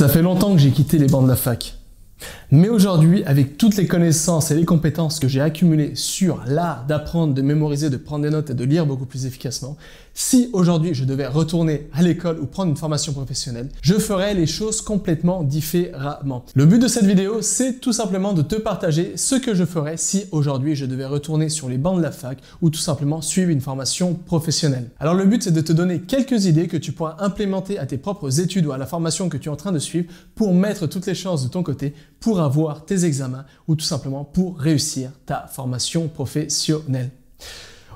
Ça fait longtemps que j'ai quitté les bancs de la fac. Mais aujourd'hui, avec toutes les connaissances et les compétences que j'ai accumulées sur l'art d'apprendre, de mémoriser, de prendre des notes et de lire beaucoup plus efficacement, si aujourd'hui je devais retourner à l'école ou prendre une formation professionnelle, je ferais les choses complètement différemment. Le but de cette vidéo, c'est tout simplement de te partager ce que je ferais si aujourd'hui je devais retourner sur les bancs de la fac ou tout simplement suivre une formation professionnelle. Alors le but, c'est de te donner quelques idées que tu pourras implémenter à tes propres études ou à la formation que tu es en train de suivre pour mettre toutes les chances de ton côté pour avoir tes examens ou tout simplement pour réussir ta formation professionnelle.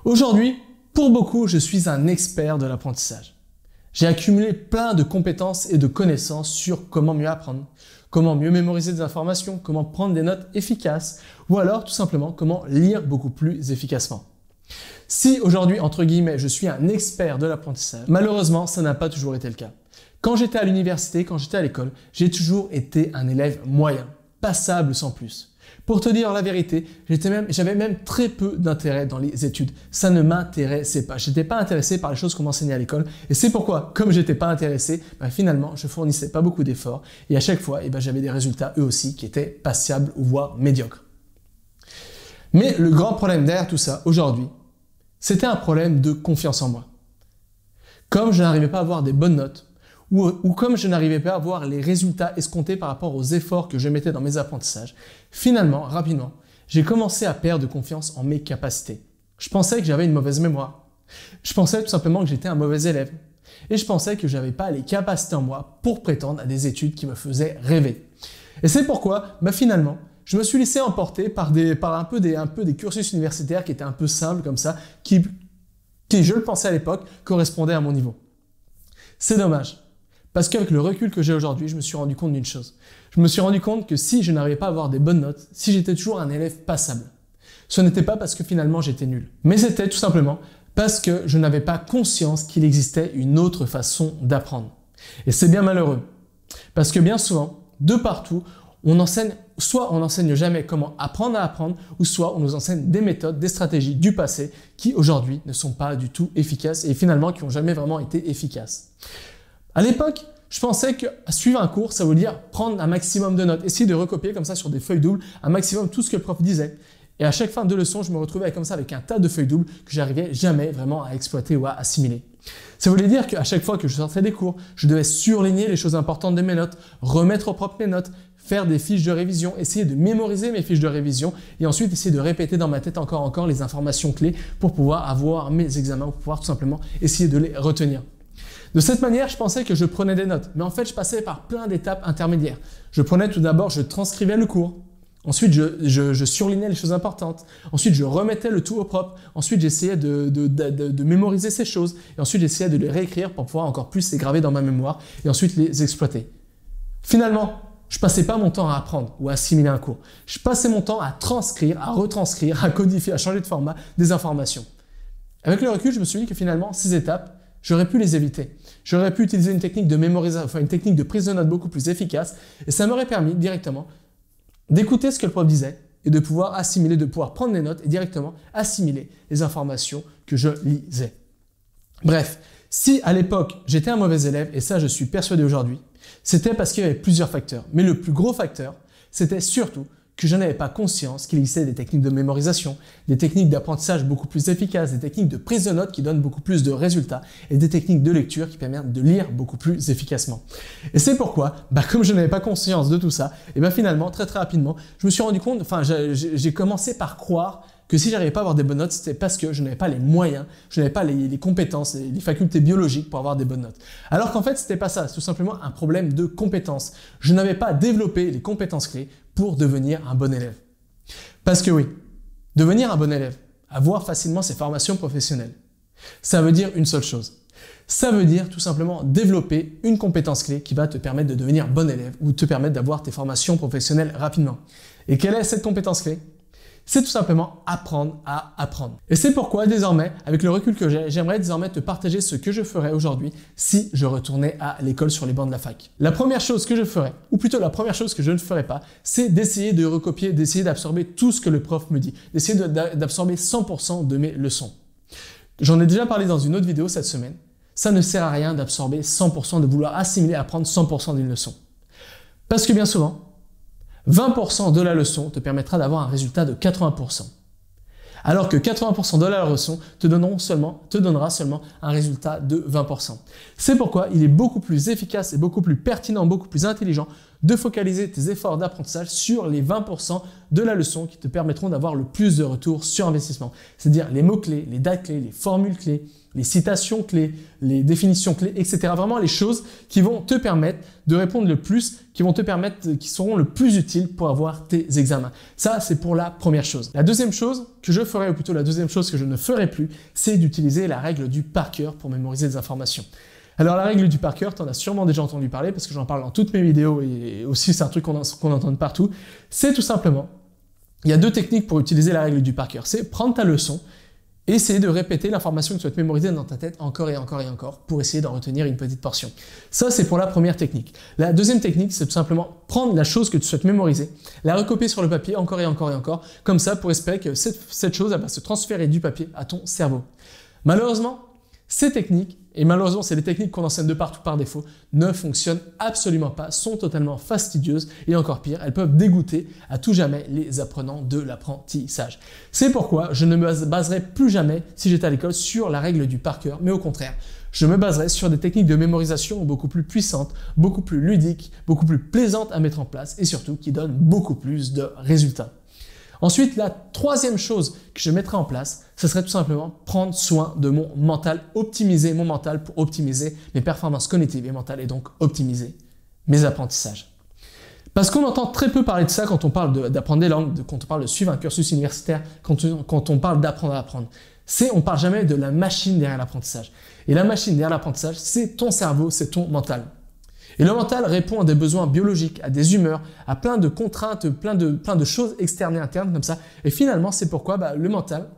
Aujourd'hui, pour beaucoup, je suis un expert de l'apprentissage. J'ai accumulé plein de compétences et de connaissances sur comment mieux apprendre, comment mieux mémoriser des informations, comment prendre des notes efficaces ou alors tout simplement comment lire beaucoup plus efficacement. Si aujourd'hui, entre guillemets, je suis un expert de l'apprentissage, malheureusement, ça n'a pas toujours été le cas. Quand j'étais à l'université, quand j'étais à l'école, j'ai toujours été un élève moyen, passable sans plus. Pour te dire la vérité, j'avais même très peu d'intérêt dans les études. Ça ne m'intéressait pas. Je n'étais pas intéressé par les choses qu'on m'enseignait à l'école. Et c'est pourquoi, comme je n'étais pas intéressé, finalement, je fournissais pas beaucoup d'efforts. Et à chaque fois, j'avais des résultats eux aussi qui étaient passables ou voire médiocres. Mais le grand problème derrière tout ça, aujourd'hui, c'était un problème de confiance en moi. Comme je n'arrivais pas à avoir des bonnes notes, ou comme je n'arrivais pas à avoir les résultats escomptés par rapport aux efforts que je mettais dans mes apprentissages, finalement, rapidement, j'ai commencé à perdre confiance en mes capacités. Je pensais que j'avais une mauvaise mémoire. Je pensais tout simplement que j'étais un mauvais élève. Et je pensais que je n'avais pas les capacités en moi pour prétendre à des études qui me faisaient rêver. Et c'est pourquoi, finalement, je me suis laissé emporter par un peu des cursus universitaires qui étaient un peu simples comme ça, qui, je le pensais à l'époque, correspondaient à mon niveau. C'est dommage. Parce qu'avec le recul que j'ai aujourd'hui, je me suis rendu compte d'une chose. Je me suis rendu compte que si je n'arrivais pas à avoir des bonnes notes, si j'étais toujours un élève passable, ce n'était pas parce que finalement j'étais nul. Mais c'était tout simplement parce que je n'avais pas conscience qu'il existait une autre façon d'apprendre. Et c'est bien malheureux. Parce que bien souvent, de partout, soit on n'enseigne jamais comment apprendre à apprendre, ou soit on nous enseigne des méthodes, des stratégies du passé qui aujourd'hui ne sont pas du tout efficaces et finalement qui n'ont jamais vraiment été efficaces. À l'époque, je pensais que suivre un cours, ça voulait dire prendre un maximum de notes, essayer de recopier comme ça sur des feuilles doubles un maximum tout ce que le prof disait. Et à chaque fin de leçon, je me retrouvais comme ça avec un tas de feuilles doubles que j'arrivais jamais vraiment à exploiter ou à assimiler. Ça voulait dire qu'à chaque fois que je sortais des cours, je devais surligner les choses importantes de mes notes, remettre au propre mes notes, faire des fiches de révision, essayer de mémoriser mes fiches de révision et ensuite essayer de répéter dans ma tête encore les informations clés pour pouvoir avoir mes examens, pour pouvoir tout simplement essayer de les retenir. De cette manière, je pensais que je prenais des notes, mais en fait, je passais par plein d'étapes intermédiaires. Je prenais tout d'abord, je transcrivais le cours. Ensuite, je surlignais les choses importantes. Ensuite, je remettais le tout au propre. Ensuite, j'essayais de mémoriser ces choses. Et ensuite, j'essayais de les réécrire pour pouvoir encore plus les graver dans ma mémoire et ensuite les exploiter. Finalement, je passais pas mon temps à apprendre ou à assimiler un cours. Je passais mon temps à transcrire, à retranscrire, à codifier, à changer de format des informations. Avec le recul, je me suis dit que finalement, ces étapes, j'aurais pu les éviter. J'aurais pu utiliser une technique de mémorisation, une technique de prise de notes beaucoup plus efficace et ça m'aurait permis directement d'écouter ce que le prof disait et de pouvoir assimiler, de pouvoir prendre des notes et directement assimiler les informations que je lisais. Bref, si à l'époque j'étais un mauvais élève, et ça je suis persuadé aujourd'hui, c'était parce qu'il y avait plusieurs facteurs. Mais le plus gros facteur, c'était surtout que je n'avais pas conscience qu'il existait des techniques de mémorisation, des techniques d'apprentissage beaucoup plus efficaces, des techniques de prise de notes qui donnent beaucoup plus de résultats et des techniques de lecture qui permettent de lire beaucoup plus efficacement. Et c'est pourquoi, comme je n'avais pas conscience de tout ça, finalement, très rapidement, je me suis rendu compte, j'ai commencé par croire que si j'arrivais pas à avoir des bonnes notes, c'était parce que je n'avais pas les moyens, je n'avais pas les compétences, les facultés biologiques pour avoir des bonnes notes. Alors qu'en fait, c'était pas ça, c'est tout simplement un problème de compétences. Je n'avais pas développé les compétences clés pour devenir un bon élève. Parce que oui, devenir un bon élève, avoir facilement ses formations professionnelles, ça veut dire une seule chose. Ça veut dire tout simplement développer une compétence clé qui va te permettre de devenir bon élève ou te permettre d'avoir tes formations professionnelles rapidement. Et quelle est cette compétence clé ? C'est tout simplement apprendre à apprendre. Et c'est pourquoi désormais, avec le recul que j'ai, j'aimerais désormais te partager ce que je ferais aujourd'hui si je retournais à l'école sur les bancs de la fac. La première chose que je ferais, ou plutôt la première chose que je ne ferais pas, c'est d'essayer de recopier, d'essayer d'absorber tout ce que le prof me dit, d'essayer d'absorber 100% de mes leçons. J'en ai déjà parlé dans une autre vidéo cette semaine. Ça ne sert à rien d'absorber 100%, de vouloir assimiler, apprendre 100% d'une leçon. Parce que bien souvent, 20% de la leçon te permettra d'avoir un résultat de 80%. Alors que 80% de la leçon te donnera seulement un résultat de 20%. C'est pourquoi il est beaucoup plus efficace et beaucoup plus pertinent, beaucoup plus intelligent de focaliser tes efforts d'apprentissage sur les 20% de la leçon qui te permettront d'avoir le plus de retour sur investissement. C'est-à-dire les mots-clés, les dates clés, les formules clés, les citations clés, les définitions clés, etc. Vraiment les choses qui vont te permettre de répondre le plus, qui seront le plus utiles pour avoir tes examens. Ça, c'est pour la première chose. La deuxième chose que je ferai, ou plutôt la deuxième chose que je ne ferai plus, c'est d'utiliser la règle du par cœur pour mémoriser des informations. Alors la règle du par cœur, tu en as sûrement déjà entendu parler parce que j'en parle dans toutes mes vidéos et aussi c'est un truc qu'on entend partout. C'est tout simplement, il y a deux techniques pour utiliser la règle du par cœur. C'est prendre ta leçon et essayer de répéter l'information que tu souhaites mémoriser dans ta tête encore et encore et encore pour essayer d'en retenir une petite portion. Ça, c'est pour la première technique. La deuxième technique, c'est tout simplement prendre la chose que tu souhaites mémoriser, la recopier sur le papier encore et encore et encore, comme ça pour espérer que cette chose elle va se transférer du papier à ton cerveau. Malheureusement, ces techniques, et malheureusement c'est des techniques qu'on enseigne de partout par défaut, ne fonctionnent absolument pas, sont totalement fastidieuses et encore pire, elles peuvent dégoûter à tout jamais les apprenants de l'apprentissage. C'est pourquoi je ne me baserai plus jamais, si j'étais à l'école, sur la règle du par cœur, mais au contraire, je me baserai sur des techniques de mémorisation beaucoup plus puissantes, beaucoup plus ludiques, beaucoup plus plaisantes à mettre en place et surtout qui donnent beaucoup plus de résultats. Ensuite, la troisième chose que je mettrai en place, ce serait tout simplement prendre soin de mon mental, optimiser mon mental pour optimiser mes performances cognitives et mentales et donc optimiser mes apprentissages. Parce qu'on entend très peu parler de ça quand on parle d'apprendre des langues, quand on parle de suivre un cursus universitaire, quand on parle d'apprendre à apprendre. On ne parle jamais de la machine derrière l'apprentissage. Et la machine derrière l'apprentissage, c'est ton cerveau, c'est ton mental. Et le mental répond à des besoins biologiquiques, à des humeurs, à plein de contraintes, plein de choses externes et internes comme ça. Et finalement, c'est pourquoi le mental,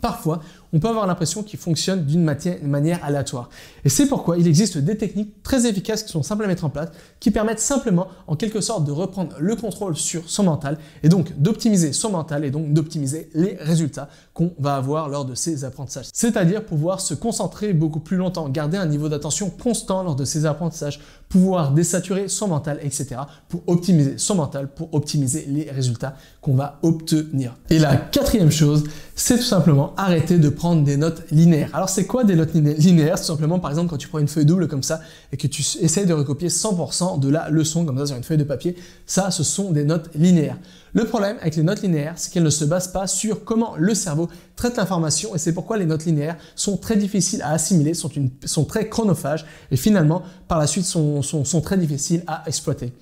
parfois, on peut avoir l'impression qu'il fonctionne d'une manière aléatoire. Et c'est pourquoi il existe des techniques très efficaces qui sont simples à mettre en place, qui permettent simplement, en quelque sorte, de reprendre le contrôle sur son mental et donc d'optimiser son mental et donc d'optimiser les résultats qu'on va avoir lors de ces apprentissages. C'est-à-dire pouvoir se concentrer beaucoup plus longtemps, garder un niveau d'attention constant lors de ces apprentissages, pouvoir désaturer son mental, etc. pour optimiser son mental, pour optimiser les résultats qu'on va obtenir. Et la quatrième chose, c'est tout simplement arrêter de prendre des notes linéaires. Alors c'est quoi des notes linéaires? C'est simplement par exemple quand tu prends une feuille double comme ça et que tu essayes de recopier 100% de la leçon comme ça sur une feuille de papier, ça ce sont des notes linéaires. Le problème avec les notes linéaires, c'est qu'elles ne se basent pas sur comment le cerveau traite l'information et c'est pourquoi les notes linéaires sont très difficiles à assimiler, sont très chronophages et finalement par la suite sont très difficiles à exploiter.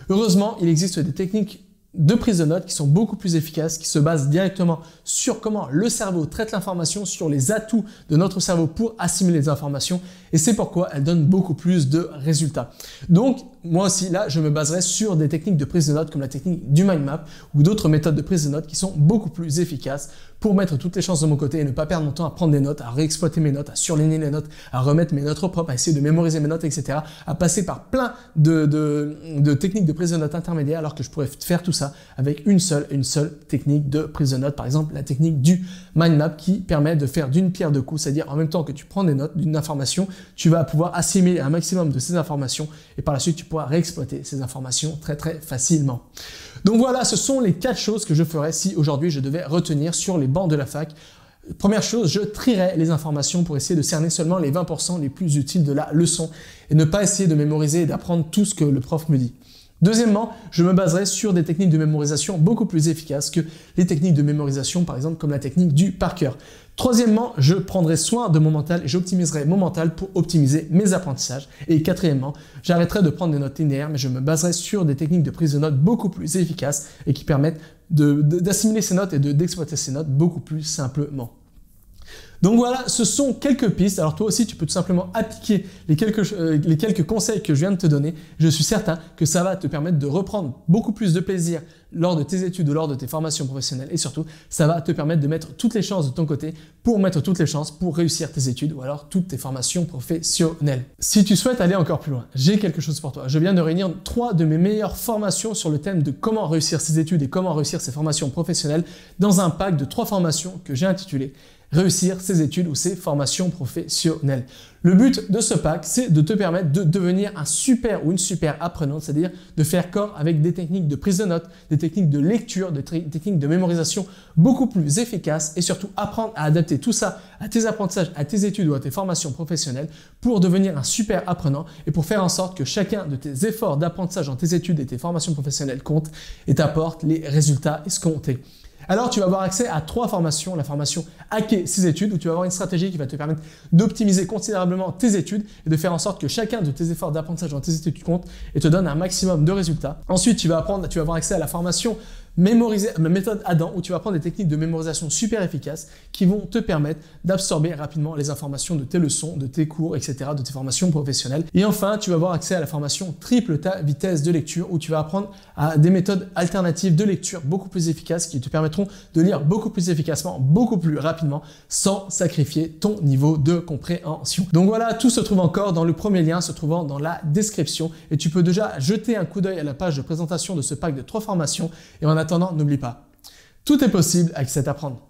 Heureusement, il existe des techniques de prise de notes qui sont beaucoup plus efficaces, qui se basent directement sur comment le cerveau traite l'information, sur les atouts de notre cerveau pour assimiler les informations et c'est pourquoi elles donnent beaucoup plus de résultats. Donc, moi aussi, là, je me baserai sur des techniques de prise de notes comme la technique du mind map ou d'autres méthodes de prise de notes qui sont beaucoup plus efficaces pour mettre toutes les chances de mon côté et ne pas perdre mon temps à prendre des notes, à réexploiter mes notes, à surligner les notes, à remettre mes notes au propre, à essayer de mémoriser mes notes, etc. À passer par plein de techniques de prise de notes intermédiaires alors que je pourrais faire tout ça avec une seule technique de prise de notes. Par exemple, la technique du mind map qui permet de faire d'une pierre deux coups, c'est-à-dire en même temps que tu prends des notes d'une information, tu vas pouvoir assimiler un maximum de ces informations et par la suite tu pourras réexploiter ces informations très facilement. Donc voilà, ce sont les 4 choses que je ferais si aujourd'hui je devais retenir sur les bancs de la fac. Première chose, je trierais les informations pour essayer de cerner seulement les 20% les plus utiles de la leçon et ne pas essayer de mémoriser et d'apprendre tout ce que le prof me dit. Deuxièmement, je me baserai sur des techniques de mémorisation beaucoup plus efficaces que les techniques de mémorisation, par exemple comme la technique du par cœur. Troisièmement, je prendrai soin de mon mental et j'optimiserai mon mental pour optimiser mes apprentissages. Et quatrièmement, j'arrêterai de prendre des notes linéaires, mais je me baserai sur des techniques de prise de notes beaucoup plus efficaces et qui permettent d'assimiler ces notes et d'exploiter ces notes beaucoup plus simplement. Donc voilà, ce sont quelques pistes. Alors toi aussi, tu peux tout simplement appliquer les quelques conseils que je viens de te donner. Je suis certain que ça va te permettre de reprendre beaucoup plus de plaisir lors de tes études ou lors de tes formations professionnelles. Et surtout, ça va te permettre de mettre toutes les chances de ton côté pour mettre toutes les chances pour réussir tes études ou alors toutes tes formations professionnelles. Si tu souhaites aller encore plus loin, j'ai quelque chose pour toi. Je viens de réunir 3 de mes meilleures formations sur le thème de comment réussir ses études et comment réussir ses formations professionnelles dans un pack de 3 formations que j'ai intitulé réussir ses études ou ses formations professionnelles. Le but de ce pack, c'est de te permettre de devenir un super ou une super apprenante, c'est-à-dire de faire corps avec des techniques de prise de notes, des techniques de lecture, des techniques de mémorisation beaucoup plus efficaces et surtout apprendre à adapter tout ça à tes apprentissages, à tes études ou à tes formations professionnelles pour devenir un super apprenant et pour faire en sorte que chacun de tes efforts d'apprentissage dans tes études et tes formations professionnelles compte et t'apporte les résultats escomptés. Alors, tu vas avoir accès à 3 formations. La formation Hacker ses études, où tu vas avoir une stratégie qui va te permettre d'optimiser considérablement tes études et de faire en sorte que chacun de tes efforts d'apprentissage dans tes études compte et te donne un maximum de résultats. Ensuite, tu vas avoir accès à la formation méthode Adam, où tu vas apprendre des techniques de mémorisation super efficaces qui vont te permettre d'absorber rapidement les informations de tes leçons, de tes cours, etc., de tes formations professionnelles. Et enfin, tu vas avoir accès à la formation Triple ta vitesse de lecture, où tu vas apprendre à des méthodes alternatives de lecture beaucoup plus efficaces qui te permettront de lire beaucoup plus efficacement, beaucoup plus rapidement, sans sacrifier ton niveau de compréhension. Donc voilà, tout se trouve encore dans le premier lien se trouvant dans la description et tu peux déjà jeter un coup d'œil à la page de présentation de ce pack de 3 formations et en attendant, n'oublie pas, tout est possible avec cet apprendre.